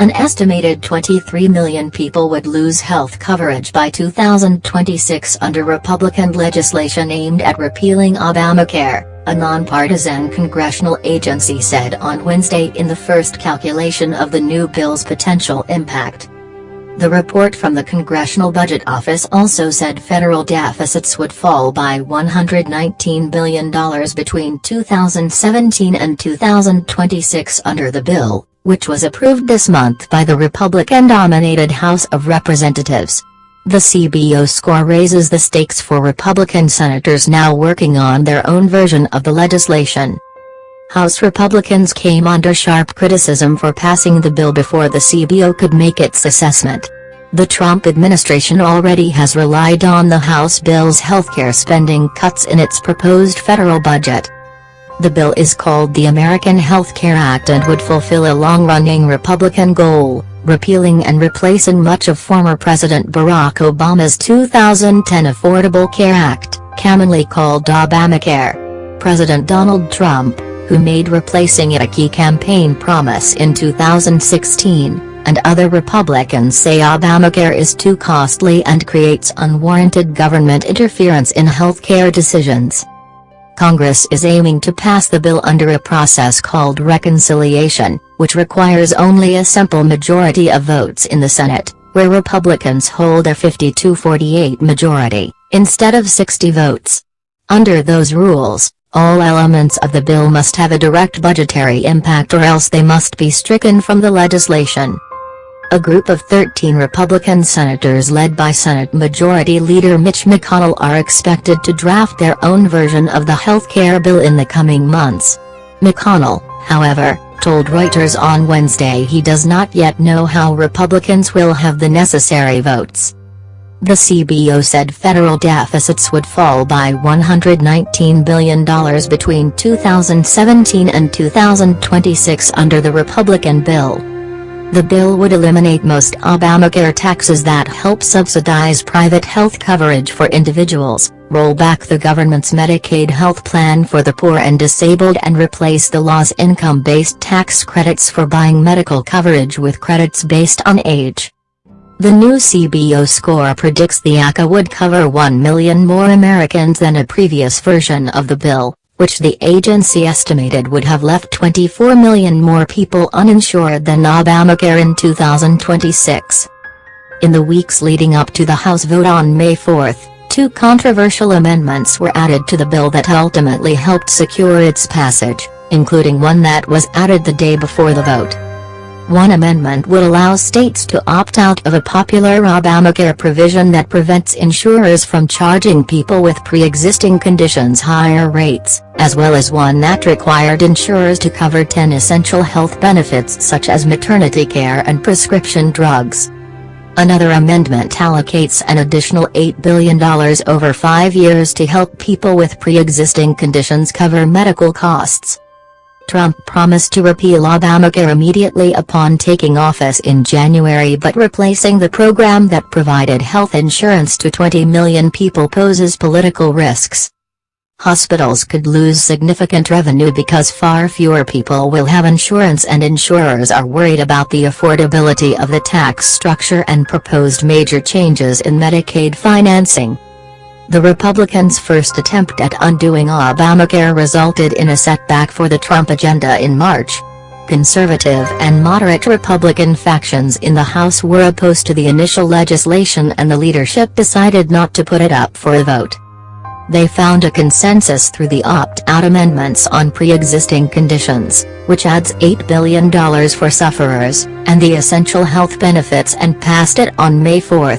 An estimated 23 million people would lose health coverage by 2026 under Republican legislation aimed at repealing Obamacare, a nonpartisan congressional agency said on Wednesday in the first calculation of the new bill's potential impact. The report from the Congressional Budget Office also said federal deficits would fall by $119 billion between 2017 and 2026 under the bill, which was approved this month by the Republican-dominated House of Representatives. The CBO score raises the stakes for Republican senators now working on their own version of the legislation. House Republicans came under sharp criticism for passing the bill before the CBO could make its assessment. The Trump administration already has relied on the House bill's healthcare spending cuts in its proposed federal budget. The bill is called the American Health Care Act and would fulfill a long-running Republican goal, repealing and replacing much of former President Barack Obama's 2010 Affordable Care Act, commonly called Obamacare. President Donald Trump, who made replacing it a key campaign promise in 2016, and other Republicans say Obamacare is too costly and creates unwarranted government interference in healthcare decisions. Congress is aiming to pass the bill under a process called reconciliation, which requires only a simple majority of votes in the Senate, where Republicans hold a 50-48 majority, instead of 60 votes. Under those rules, all elements of the bill must have a direct budgetary impact or else they must be stricken from the legislation. A group of 13 Republican senators led by Senate Majority Leader Mitch McConnell are expected to draft their own version of the health care bill in the coming months. McConnell, however, told Reuters on Wednesday he does not yet know how Republicans will have the necessary votes. The CBO said federal deficits would fall by $119 billion between 2017 and 2026 under the Republican bill. The bill would eliminate most Obamacare taxes that help subsidize private health coverage for individuals, roll back the government's Medicaid health plan for the poor and disabled and replace the law's income-based tax credits for buying medical coverage with credits based on age. The new CBO score predicts the ACA would cover 1 million more Americans than a previous version of the bill, which the agency estimated would have left 24 million more people uninsured than Obamacare in 2026. In the weeks leading up to the House vote on May 4, two controversial amendments were added to the bill that ultimately helped secure its passage, including one that was added the day before the vote. One amendment would allow states to opt out of a popular Obamacare provision that prevents insurers from charging people with pre-existing conditions higher rates, as well as one that required insurers to cover 10 essential health benefits such as maternity care and prescription drugs. Another amendment allocates an additional $8 billion over 5 years to help people with pre-existing conditions cover medical costs. Trump promised to repeal Obamacare immediately upon taking office in January, but replacing the program that provided health insurance to 20 million people poses political risks. Hospitals could lose significant revenue because far fewer people will have insurance, and insurers are worried about the affordability of the tax structure and proposed major changes in Medicaid financing. The Republicans' first attempt at undoing Obamacare resulted in a setback for the Trump agenda in March. Conservative and moderate Republican factions in the House were opposed to the initial legislation, and the leadership decided not to put it up for a vote. They found a consensus through the opt-out amendments on pre-existing conditions, which adds $8 billion for sufferers, and the essential health benefits, and passed it on May 4.